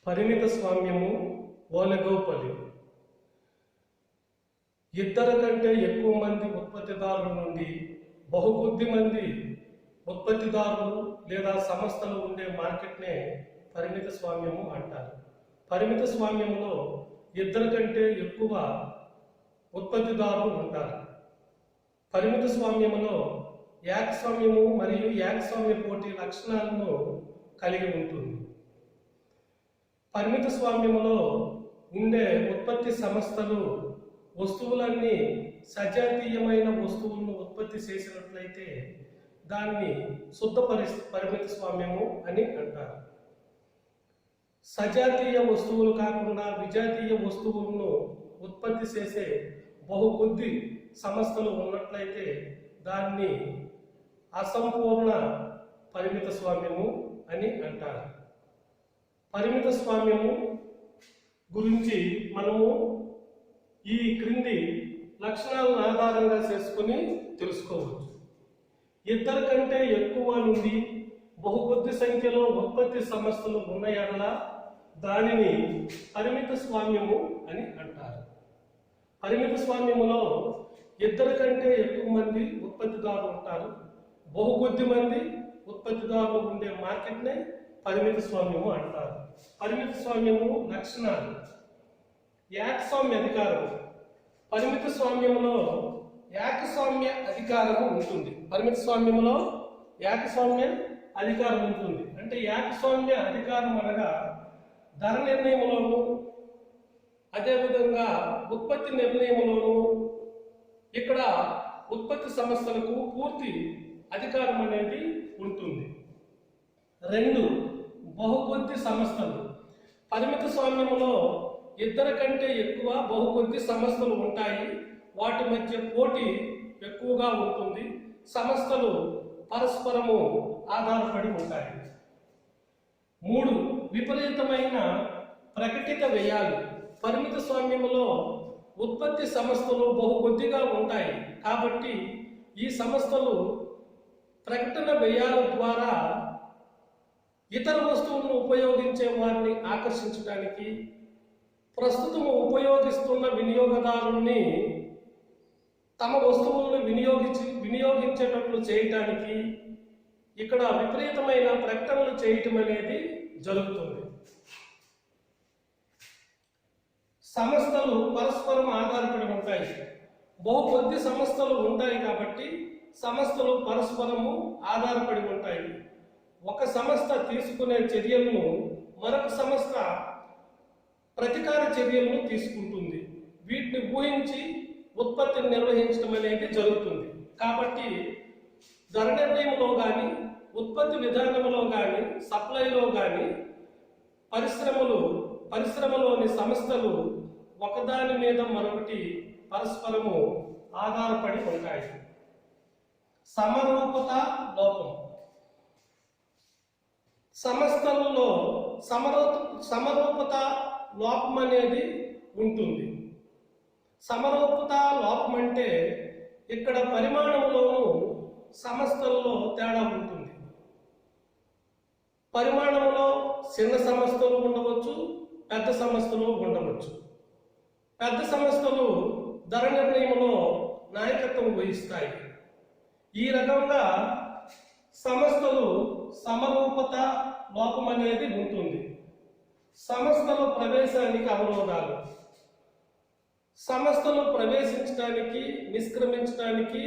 పరిమిత స్వామ్యము ఓలెగోపలి. ఇద్దరు కంటే ఎక్కువ మంది ఉత్పత్తిదారుల నుండి బహుకొద్ది మంది ఉత్పత్తిదారులు లేదా సంస్థలు ఉండే మార్కెట్నే పరిమిత స్వామ్యము అంటారు. పరిమిత స్వామ్యంలో ఇద్దరు కంటే ఎక్కువ ఉత్పత్తిదారులు ఉంటారు. పరిమిత స్వామ్యములో ఏకస్వామ్యము మరియు ఏకస్వామ్య పోటీ లక్షణాలను కలిగి ఉంటుంది. పరిమిత స్వామ్యములో ఉండే ఉత్పత్తి సంస్థలు వస్తువులన్నీ సజాతీయమైన వస్తువులను ఉత్పత్తి చేసినట్లయితే దాన్ని శుద్ధ పరిమిత స్వామ్యము అని అంటారు. సజాతీయ వస్తువులు కాకుండా విజాతీయ వస్తువులను ఉత్పత్తి చేసే బహుకొద్ది సంస్థలు ఉన్నట్లయితే దాన్ని అసంపూర్ణ పరిమిత స్వామ్యము అని అంటారు. పరిమిత స్వామ్యము గురించి మనము ఈ క్రింది లక్షణాలను ఆధారంగా చేసుకుని తెలుసుకోవచ్చు. ఇద్దరు కంటే ఎక్కువ నుండి బహుకొద్ది సంఖ్యలో ఉత్పత్తి సంస్థలు ఉన్న యెడల దానిని పరిమిత స్వామ్యము అని అంటారు. పరిమిత స్వామ్యములో ఇద్దరు కంటే ఎక్కువ మంది ఉత్పత్తిదారులు ఉంటారు. బహుకొద్ది మంది ఉత్పత్తిదారులు ఉండే మార్కెట్నే పరిమిత స్వామ్యము అంటారు. పరిమిత స్వామ్యము లక్షణాలు: ఏకస్వామ్య అధికారం. పరిమిత స్వామ్యములో ఏకస్వామ్య అధికారము ఉంటుంది. పరిమిత స్వామ్యములో ఏకస్వామ్య అధికారం ఉంటుంది. అంటే ఏకస్వామ్య అధికారం అనగా ధర నిర్ణయంలోను అదేవిధంగా ఉత్పత్తి నిర్ణయంలోను ఇక్కడ ఉత్పత్తి సంస్థలకు పూర్తి అధికారం అనేది ఉంటుంది. 2. బహుకొద్ది సంస్థలు. పరిమిత స్వామ్యములో ఇద్దరు కంటే ఎక్కువ బహుకొద్ది సంస్థలు ఉంటాయి. వాటి మధ్య పోటీ ఎక్కువగా ఉంటుంది. సంస్థలు పరస్పరము ఆధారపడి ఉంటాయి. 3. విపరీతమైన ప్రకటిత వ్యయాలు. పరిమిత స్వామ్యములో ఉత్పత్తి సంస్థలు బహుకొద్దిగా ఉంటాయి కాబట్టి ఈ సంస్థలు ప్రకటన వ్యయాల ద్వారా ఇతర వస్తువులను ఉపయోగించే వారిని ఆకర్షించడానికి, ప్రస్తుతము ఉపయోగిస్తున్న వినియోగదారుల్ని తమ వస్తువులను వినియోగించేటట్లు చేయటానికి ఇక్కడ విపరీతమైన ప్రకటనలు చేయటం అనేది జరుగుతుంది. సంస్థలు పరస్పరం ఆధారపడి ఉంటాయి. బహుకొద్ది సంస్థలు ఉంటాయి కాబట్టి సంస్థలు పరస్పరము ఆధారపడి ఉంటాయి. ఒక సంస్థ తీసుకునే చర్యలను మరొక సంస్థ ప్రతీకార చర్యలను తీసుకుంటుంది. వీటిని ఊహించి ఉత్పత్తిని నిర్వహించడం అనేది జరుగుతుంది. కాబట్టి ధర నిర్ణయంలో కానీ, ఉత్పత్తి విధానంలో కానీ, సప్లైలో కానీ పరిశ్రమలోని సంస్థలు ఒకదాని మీద మరొకటి పరస్పరము ఆధారపడి ఉంటాయి. సమరూపత లోపం. సంస్థలలో సమరూపత లోపం అనేది ఉంటుంది. సమరూపత లోపం అంటే ఇక్కడ పరిమాణంలోనూ సంస్థల్లో తేడా ఉంటుంది. పరిమాణంలో చిన్న సంస్థలు ఉండవచ్చు, పెద్ద సంస్థలు ఉండవచ్చు. పెద్ద సంస్థలు ధర నిర్ణయంలో నాయకత్వం వహిస్తాయి. ఈ రకంగా సంస్థలు సమరూపత లోపం అనేది ఉంటుంది. సంస్థల ప్రవేశానికి అవరోధాలు. సంస్థలు ప్రవేశించడానికి, నిష్క్రమించడానికి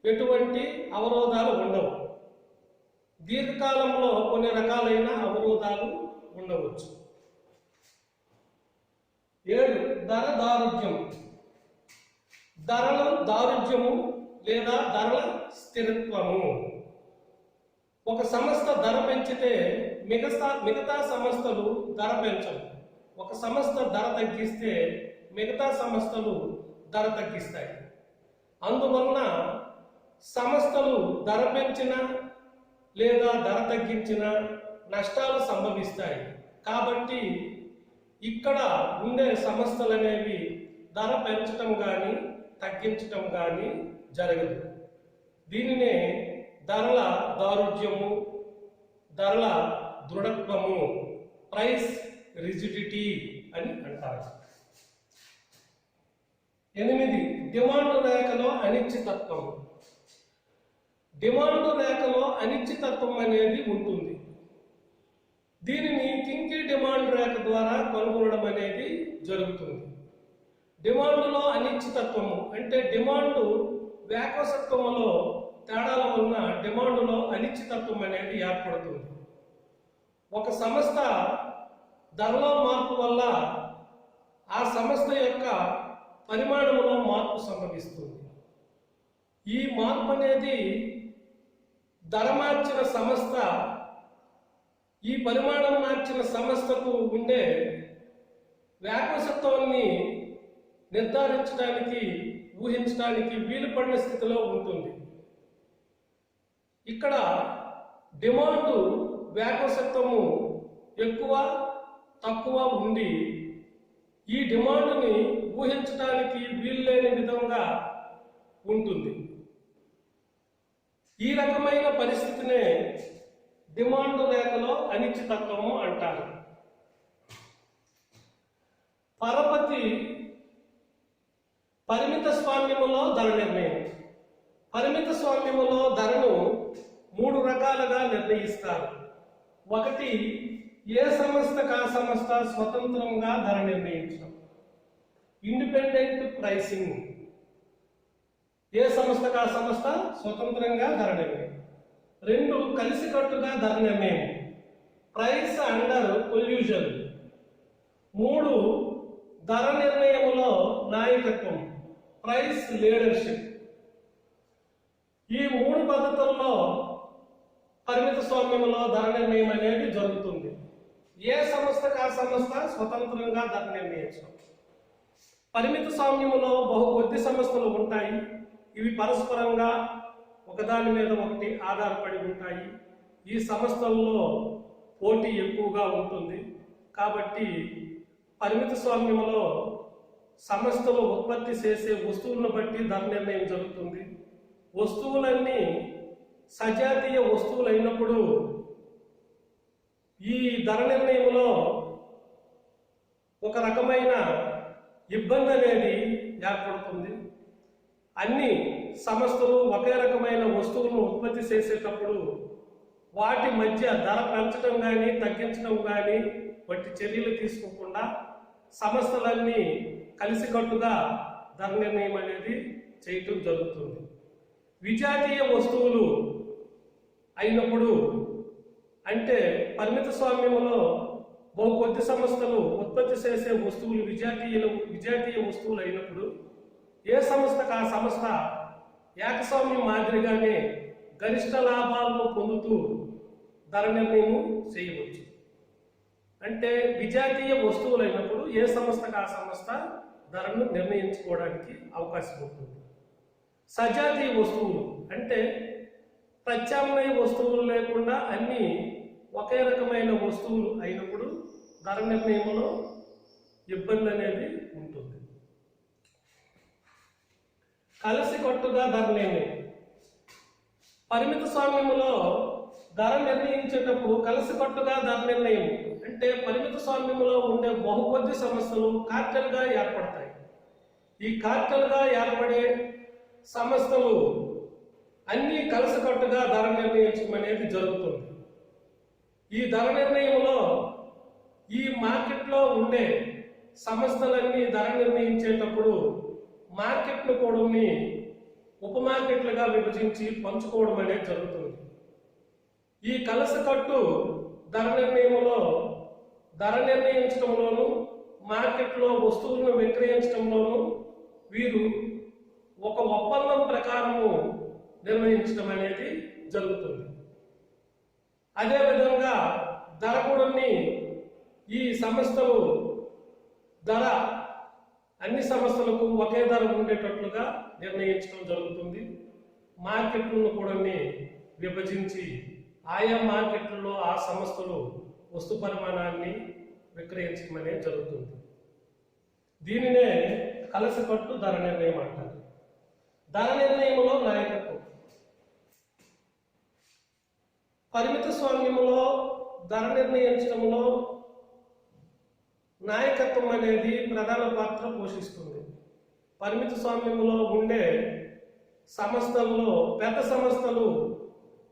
ఎటువంటి అవరోధాలు ఉండవు. దీర్ఘకాలంలో కొన్ని రకాలైన అవరోధాలు ఉండవచ్చు. 7. ధర దారుఢ్యం. ధరల దారుఢ్యము లేదా ధరల స్థిరత్వము. ఒక సంస్థ ధర పెంచితే మిగతా సంస్థలు ధర పెంచవు. ఒక సంస్థ ధర తగ్గిస్తే మిగతా సంస్థలు ధర తగ్గిస్తాయి. అందువలన సంస్థలు ధర పెంచిన లేదా ధర తగ్గించిన నష్టాలు సంభవిస్తాయి. కాబట్టి ఇక్కడ ఉండే సంస్థలు అనేవి ధర పెంచటం కానీ తగ్గించటం కానీ జరగదు. దీనినే ధరల దారుఢ్యము, ధరల దృఢత్వము, ప్రైస్ రిజిడిటీ అని అంటారు. 8 డిమాండ్ రేఖలో అనిశ్చితత్వం. డిమాండ్ రేఖలో అనిశ్చితత్వం అనేది ఉంటుంది. దీనిని కింకీ డిమాండ్ రేఖ ద్వారా కనుగొనడం అనేది జరుగుతుంది. డిమాండ్లో అనిశ్చితత్వము అంటే డిమాండ్ వ్యాకోసత్వంలో తేడాల వలన డిమాండ్లో అనిశ్చితత్వం అనేది ఏర్పడుతుంది. ఒక సంస్థ ధరలో మార్పు వల్ల ఆ సంస్థ యొక్క పరిమాణంలో మార్పు సంభవిస్తుంది. ఈ మార్పు అనేది ధర మార్చిన సంస్థ ఈ పరిమాణం మార్చిన సంస్థకు ఉండే వ్యాకోసత్వాన్ని నిర్ధారించడానికి ఊహించడానికి వీలు పడిన స్థితిలో ఉంటుంది. ఇక్కడ డిమాండ్ వ్యాకోసత్వము ఎక్కువ తక్కువ ఉండి ఈ డిమాండ్ని ఊహించడానికి వీలు లేని విధంగా ఉంటుంది. ఈ రకమైన పరిస్థితినే డిమాండ్ రేఖలో అనిశ్చితత్వము అంటారు. పరపతి పరిమిత స్వామ్యములో ధర నిర్ణయం. పరిమిత స్వామ్యములో ధరను 3 రకాలుగా నిర్ణయిస్తారు. ఒకటి, ఏ సంస్థకు ఆ సంస్థ స్వతంత్రంగా ధర నిర్ణయించడం, ఇండిపెండెంట్ ప్రైసింగ్. ఏ సంస్థకు ఆ సంస్థ స్వతంత్రంగా ధర నిర్ణయం. 2, కలిసికట్టుగా ధర నిర్ణయం, ప్రైస్ అండర్ కొల్యూజన్. 3, ధర నిర్ణయములో నాయకత్వం, ప్రైస్ లీడర్షిప్. ఈ 3 పద్ధతుల్లో పరిమిత స్వామ్యంలో ధర నిర్ణయం అనేది జరుగుతుంది. ఏ సంస్థకు ఆ సంస్థ స్వతంత్రంగా ధర నిర్ణయించడం. పరిమిత స్వామ్యములో కొద్ది సంస్థలు ఉంటాయి. ఇవి పరస్పరంగా ఒకదాని మీద ఒకటి ఆధారపడి ఉంటాయి. ఈ సంస్థల్లో పోటీ ఎక్కువగా ఉంటుంది. కాబట్టి పరిమిత స్వామ్యంలో సంస్థలు ఉత్పత్తి చేసే వస్తువులను బట్టి ధర నిర్ణయం జరుగుతుంది. వస్తువులన్నీ సజాతీయ వస్తువులు అయినప్పుడు ఈ ధర నిర్ణయంలో ఒక రకమైన ఇబ్బంది అనేది ఏర్పడుతుంది. అన్ని సంస్థలు ఒకే రకమైన వస్తువులను ఉత్పత్తి చేసేటప్పుడు వాటి మధ్య ధర పెంచడం కానీ తగ్గించడం కానీ వంటి చర్యలు తీసుకోకుండా సంస్థలన్నీ కలిసికట్టుగా ధర నిర్ణయం అనేది చేయటం జరుగుతుంది. విజాతీయ వస్తువులు అయినప్పుడు అంటే పరిమిత స్వామ్యంలో కొద్ది సంస్థలు ఉత్పత్తి చేసే వస్తువులు విజాతీయ వస్తువులు అయినప్పుడు ఏ సంస్థకు ఆ సంస్థ ఏకస్వామ్యం మాదిరిగానే గరిష్ట లాభాలను పొందుతూ ధర నిర్ణయం చేయవచ్చు. అంటే విజాతీయ వస్తువులు అయినప్పుడు ఏ సంస్థకు ఆ సంస్థ ధరను నిర్ణయించుకోవడానికి అవకాశం ఉంటుంది. సజాతీయ వస్తువులు అంటే ప్రత్యామ్నాయ వస్తువులు లేకుండా అన్ని ఒకే రకమైన వస్తువులు అయినప్పుడు ధర నిర్ణయంలో ఇబ్బంది అనేది ఉంటుంది. కలిసికట్టుగా ధర నిర్ణయం. పరిమిత స్వామ్యములో ధర నిర్ణయించేటప్పుడు కలిసికట్టుగా ధర నిర్ణయం అంటే పరిమిత స్వామ్యములో ఉండే కొద్ది సంస్థలు కార్టెల్గా ఏర్పడతాయి. ఈ కార్టెల్గా ఏర్పడే సంస్థలు అన్ని కలిసికట్టుగా ధర నిర్ణయించడం అనేది జరుగుతుంది. ఈ ధర నిర్ణయంలో ఈ మార్కెట్లో ఉండే సంస్థలన్నీ ధర నిర్ణయించేటప్పుడు మార్కెట్ను కూడా ఉప మార్కెట్లుగా విభజించి పంచుకోవడం అనేది జరుగుతుంది. ఈ కలిసికట్టు ధర నిర్ణయంలో ధర నిర్ణయించడంలోనూ మార్కెట్లో వస్తువులను విక్రయించడంలోనూ వీరు ఒక ఒప్పందం ప్రకారము నిర్ణయించడం అనేది జరుగుతుంది. అదేవిధంగా ధర కూడా ఈ సంస్థలు ధర అన్ని సంస్థలకు ఒకే ధర ఉండేటట్లుగా నిర్ణయించడం జరుగుతుంది. మార్కెట్లను కూడా విభజించి ఆయా మార్కెట్లలో ఆ సంస్థలు వస్తు పరిమాణాన్ని విక్రయించడం అనేది జరుగుతుంది. దీనినే కలిసికట్టు ధర నిర్ణయం అంటారు. ధర నిర్ణయంలో నాయకత్వం. పరిమిత స్వామ్యంలో ధర నిర్ణయించడంలో నాయకత్వం అనేది ప్రధాన పాత్ర పోషిస్తుంది. పరిమిత స్వామ్యంలో ఉండే సంస్థల్లో పెద్ద సంస్థలు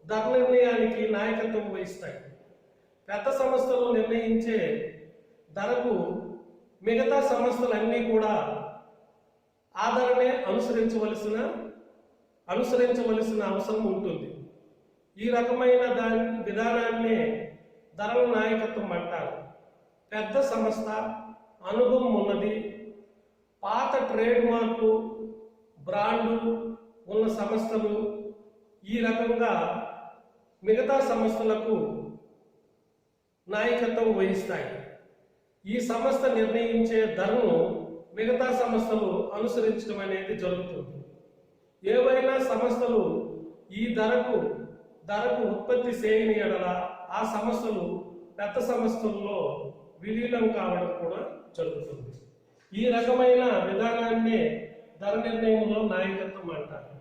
ధర నిర్ణయానికి నాయకత్వం వహిస్తాయి. పెద్ద సంస్థలు నిర్ణయించే ధరకు మిగతా సంస్థలన్నీ కూడా ఆ ధరనే అనుసరించవలసిన అవసరం ఉంటుంది. ఈ రకమైన విధానాన్ని ధరల నాయకత్వం అంటారు. పెద్ద సంస్థ, అనుభవం ఉన్నది, పాత ట్రేడ్ మార్కు, బ్రాండు ఉన్న సంస్థలు ఈ రకంగా మిగతా సంస్థలకు నాయకత్వం వహిస్తాయి. ఈ సంస్థ నిర్ణయించే ధరను మిగతా సంస్థలు అనుసరించడం అనేది జరుగుతుంది. ఏవైనా సంస్థలు ఈ ధరకు ఉత్పత్తి చేయని ఎడల ఆ సంస్థలు పెద్ద సంస్థల్లో విలీనం కావడం కూడా జరుగుతుంది. ఈ రకమైన విధానాన్ని ధర నిర్ణయంలో నాయకత్వం అంటారు.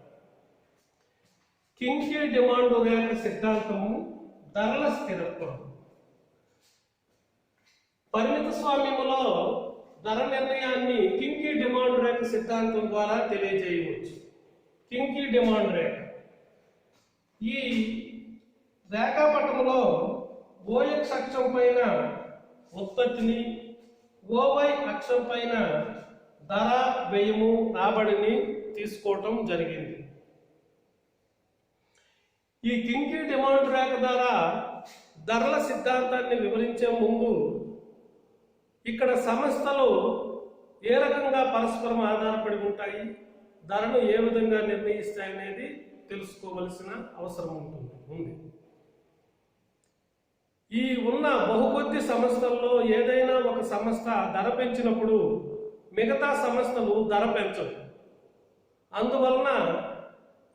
కింకీ డిమాండ్ రేఖ సిద్ధాంతము ధరల స్థిరత్వం. పరిమిత స్వామ్యములో ధర నిర్ణయాన్ని కింకీ డిమాండ్ రేఖ సిద్ధాంతం ద్వారా తెలియజేయవచ్చు. కింకీ డిమాండ్ రేఖ ఈ రేఖాపటంలో ఓఎక్స్ అక్షం పైన ఉత్పత్తిని, ఓవై అక్షం పైన ధర, వ్యయము, రాబడిని తీసుకోవటం జరిగింది. ఈ కింకీ డిమాండ్ రేఖ ద్వారా ధరల సిద్ధాంతాన్ని వివరించే ముందు ఇక్కడ సంస్థలు ఏ రకంగా పరస్పరం ఆధారపడి ఉంటాయి, ధరను ఏ విధంగా నిర్ణయిస్తాయి అనేది తెలుసుకోవలసిన అవసరం ఉంది. ఈ ఉన్న బహుకొద్ది సంస్థల్లో ఏదైనా ఒక సంస్థ ధర పెంచినప్పుడు మిగతా సంస్థలు ధర పెంచవు. అందువలన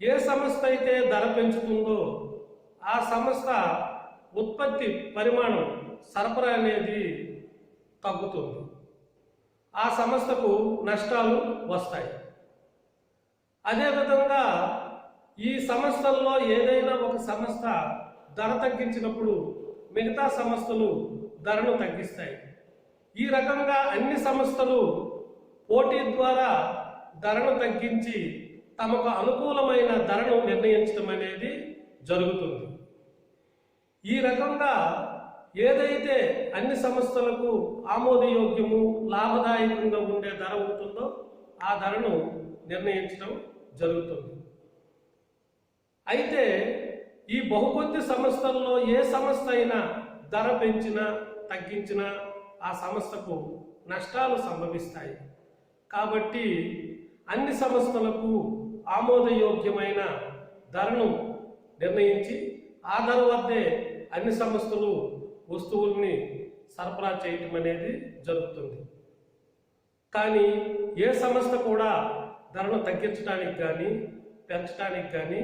ఏ సంస్థ అయితే ధర పెంచుతుందో ఆ సంస్థ ఉత్పత్తి పరిమాణం, సరఫరా అనేది తగ్గుతుంది. ఆ సంస్థకు నష్టాలు వస్తాయి. అదేవిధంగా ఈ సంస్థల్లో ఏదైనా ఒక సంస్థ ధర తగ్గించినప్పుడు మిగతా సంస్థలు ధరను తగ్గిస్తాయి. ఈ రకంగా అన్ని సంస్థలు పోటీ ద్వారా ధరను తగ్గించి తమకు అనుకూలమైన ధరను నిర్ణయించడం అనేది జరుగుతుంది. ఈ రకంగా ఏదైతే అన్ని సంస్థలకు ఆమోదయోగ్యము, లాభదాయకంగా ఉండే ధర ఉంటుందో ఆ ధరను నిర్ణయించడం జరుగుతుంది. అయితే ఈ బహుకొద్ది సంస్థల్లో ఏ సంస్థ అయినా ధర పెంచినా తగ్గించినా ఆ సంస్థకు నష్టాలు సంభవిస్తాయి. కాబట్టి అన్ని సంస్థలకు ఆమోదయోగ్యమైన ధరను నిర్ణయించి ఆ ధర వద్దే అన్ని సంస్థలు వస్తువుల్ని సరఫరా చేయటం అనేది జరుగుతుంది. కానీ ఏ సంస్థ కూడా ధరను తగ్గించడానికి కానీ పెంచడానికి కానీ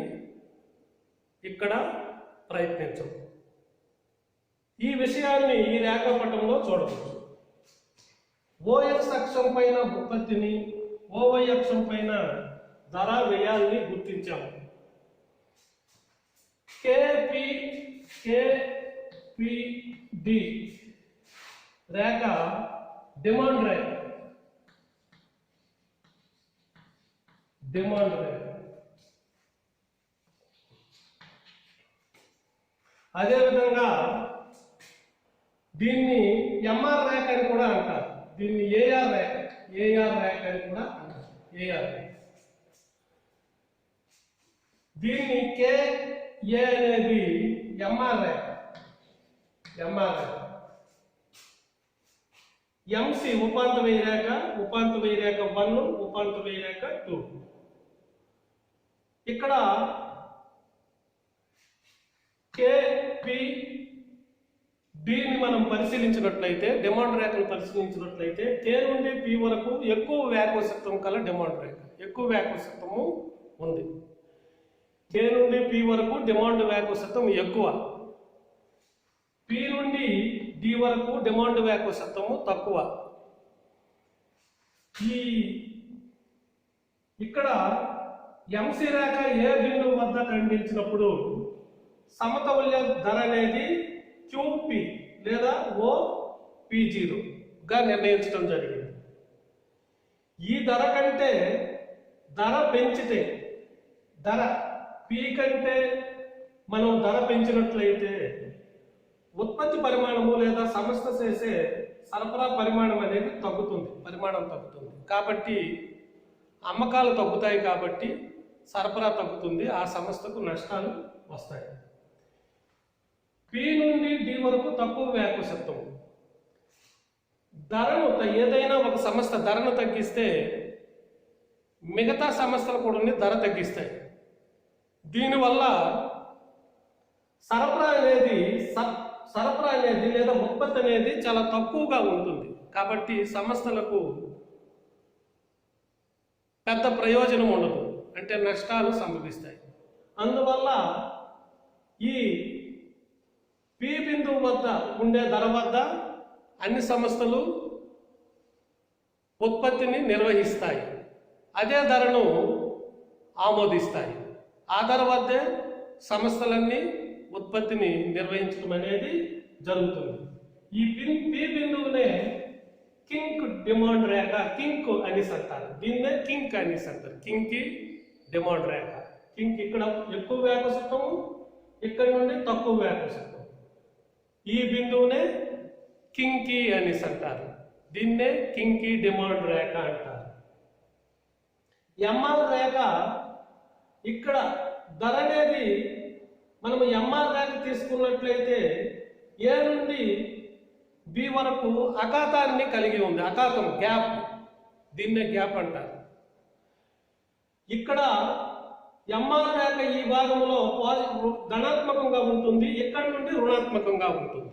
ఇక్కడ ప్రయత్నించవు. ఈ విషయాన్ని ఈ రేఖాపటంలో చూడవచ్చు. ఓఎక్స్ అక్షం పైన ఉత్పత్తిని, ఓవై అక్షం పైన ధర, వ్యయాల్ని గుర్తించాము. కేపిడి రేఖ డిమాండ్ రేఖ. అదేవిధంగా దీన్ని ఎంఆర్ రేఖ అని కూడా అంటారు. దీన్ని ఏఆర్ రేఖ అని కూడా అంటారు. ఏఆర్ రేఖ. దీన్ని కేఏ అనేది ఎంఆర్ రేఖ. ఎంసి ఉపాంత వ్యయ రేఖ 1, ఉపాంత వ్యయ రేఖ 2. ఇక్కడ కేపిడిని మనం పరిశీలించినట్లయితే, డిమాండ్ రేఖను పరిశీలించినట్లయితే కే నుండి పి వరకు ఎక్కువ వ్యాకోశత్వం కల డిమాండ్ రేఖ, ఎక్కువ వ్యాకోశత్వము ఉంది. కే నుండి పి వరకు డిమాండ్ వ్యాకోశత్వం ఎక్కువ, పి నుండి డి వరకు డిమాండ్ వ్యాకోశత్వము తక్కువ. ఇక్కడ ఎంసి రేఖ ఏ బిందువు వద్ద ఖండించినప్పుడు సమతౌల్య ధర అనేది క్యూపి లేదా ఓ P0 నిర్ణయించడం జరిగింది. ఈ ధర కంటే ధర పెంచితే, ధర పి కంటే మనం ధర పెంచినట్లయితే ఉత్పత్తి పరిమాణము లేదా సంస్థ చేసే సరఫరా పరిమాణం అనేది పరిమాణం తగ్గుతుంది. కాబట్టి అమ్మకాలు తగ్గుతాయి, కాబట్టి సరఫరా తగ్గుతుంది, ఆ సంస్థకు నష్టాలు వస్తాయి. పి నుండి డి వరకు తక్కువ వ్యాకోశత్వం. ధరను ఏదైనా ఒక సంస్థ ధరను తగ్గిస్తే మిగతా సంస్థలు కూడా ధర తగ్గిస్తాయి. దీనివల్ల సరఫరా అనేది లేదా ఉత్పత్తి అనేది చాలా తక్కువగా ఉంటుంది. కాబట్టి సంస్థలకు పెద్ద ప్రయోజనం ఉండదు, అంటే నష్టాలు సంభవిస్తాయి. అందువల్ల ఈ పి బిందువు వద్ద ఉండే ధర వద్ద అన్ని సంస్థలు ఉత్పత్తిని నిర్వహిస్తాయి, అదే ధరను ఆమోదిస్తాయి. ఆ ధర వద్దే సంస్థలన్నీ ఉత్పత్తిని నిర్వహించడం అనేది జరుగుతుంది. ఈ పి బిందువునే కింక్ డిమాండ్ రేఖ, కింక్ అనేసి అంటారు. దీన్నే కింక్ అనేసి అంటారు, కింకి డిమాండ్ రేఖ. కింక్ ఇక్కడ ఎక్కువ వ్యాకోశత్వము, ఇక్కడ నుండి తక్కువ వ్యాకోశత్వం. ఈ బిందువునే కింకి అనేసి అంటారు, దీన్నే కింకి డిమాండ్ రేఖ అంటారు. ఎంఆర్ రేఖ, ఇక్కడ ధర అనేది మనం ఎంఆర్ రేఖ తీసుకున్నట్లయితే ఏ నుండి బి వరకు అఘాతాన్ని కలిగి ఉంది. అఘాతం, గ్యాప్, దీన్నే గ్యాప్ అంటారు. ఇక్కడ ఎంఆర్ రేఖ ఈ భాగంలో ధనాత్మకంగా ఉంటుంది, ఇక్కడ నుండి రుణాత్మకంగా ఉంటుంది.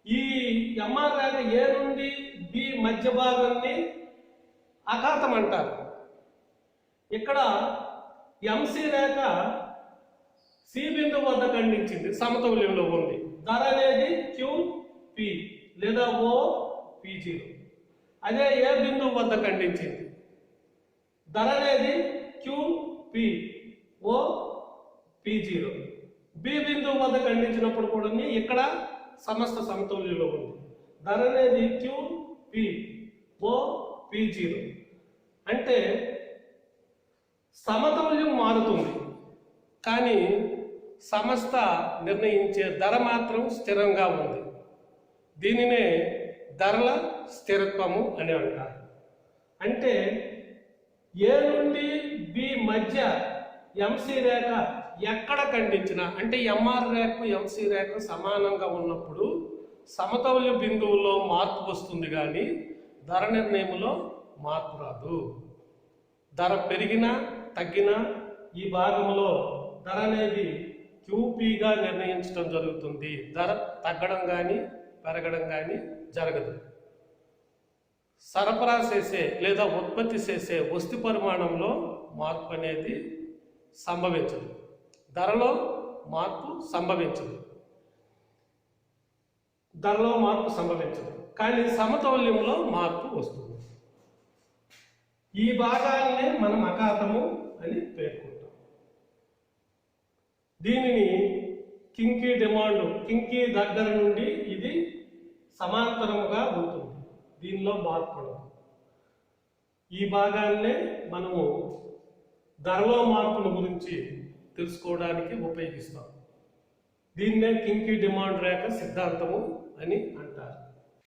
ఈ ఎంఆర్ రేఖ ఏ నుండి బి మధ్య భాగాన్ని అఘాతం అంటారు. ఇక్కడ ఎంసి రేఖ సి బిందువు వద్ద ఖండించింది, సమతౌల్యంలో ఉంది. ధర అనేది క్యూపి లేదా ఓ పి0. అదే ఏ బిందువు వద్ద ఖండించింది, ధర అనేది క్యూపి ఓ పి0. బి బిందువు వద్ద ఖండించినప్పుడు కూడా ఇక్కడ సమస్త సమతౌల్యంలో ఉంది. ధర అనేది క్యూపి ఓ పి0. అంటే సమతౌల్యం మారుతుంది, కానీ సంస్థ నిర్ణయించే ధర మాత్రం స్థిరంగా ఉంది. దీనినే ధరల స్థిరత్వము అని అంటారు. అంటే ఏ నుండి బి మధ్య ఎంసి రేఖ ఎక్కడ ఖండించినా, అంటే ఎంఆర్ రేఖ ఎంసి రేఖ సమానంగా ఉన్నప్పుడు సమతౌల్య బిందువులో మార్పు వస్తుంది, కానీ ధర నిర్ణయంలో మార్పు రాదు. ధర పెరిగినా తగ్గినా ఈ భాగంలో ధర అనేది క్యూపీగా నిర్ణయించడం జరుగుతుంది. ధర తగ్గడం కానీ పెరగడం కానీ జరగదు. సరఫరా చేసే లేదా ఉత్పత్తి చేసే వస్తు పరిమాణంలో మార్పు అనేది సంభవించదు, ధరలో మార్పు సంభవించదు. కానీ సమతౌల్యంలో మార్పు వస్తుంది. ఈ భాగాన్నే మనం అఘాతము అని పేర్కొంటాం. దీనిని కింకీ డిమాండ్, కింకీ దగ్గర నుండి ఇది సమాంతరముగా ఉంటుంది, దీనిలో మార్పు ఉండదు. ఈ భాగాన్నే మనము ధరలో మార్పుల గురించి తెలుసుకోవడానికి ఉపయోగిస్తాం. దీన్నే కింకీ డిమాండ్ రేఖ సిద్ధాంతము అని అంటారు.